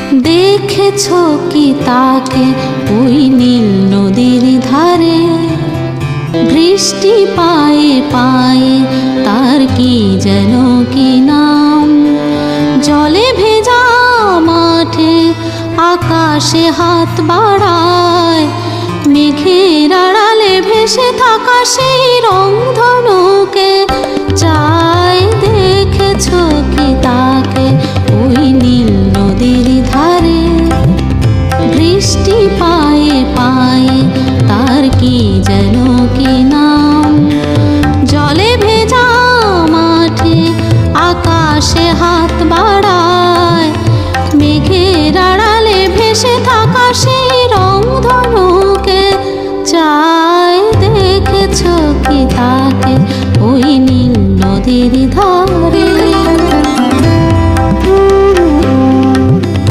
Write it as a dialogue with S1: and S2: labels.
S1: দেখেছো কি তাকে ওই নীল নদীর ধারে? বৃষ্টি পায়ে পায়ে তার কি যেন কি নাম। জলে ভেজা মাঠে আকাশে হাত বাড়ায়, মেঘের আড়ালে ভেসে থাকা সেই রংধনুকে চায়। দেখেছো কি তাকে ওই নীল নদীর ধারে? বৃষ্টি পায়ে পায়ে তার কি যেন কি নাম। জলে ভেজা মাঠে আকাশে হাত বাড়ায়, মেঘের আড়ালে ভেসে থাকা সেই রংধনুকে চায়। দেখেছো কি তাকে ওই নীল নদীর ধারে?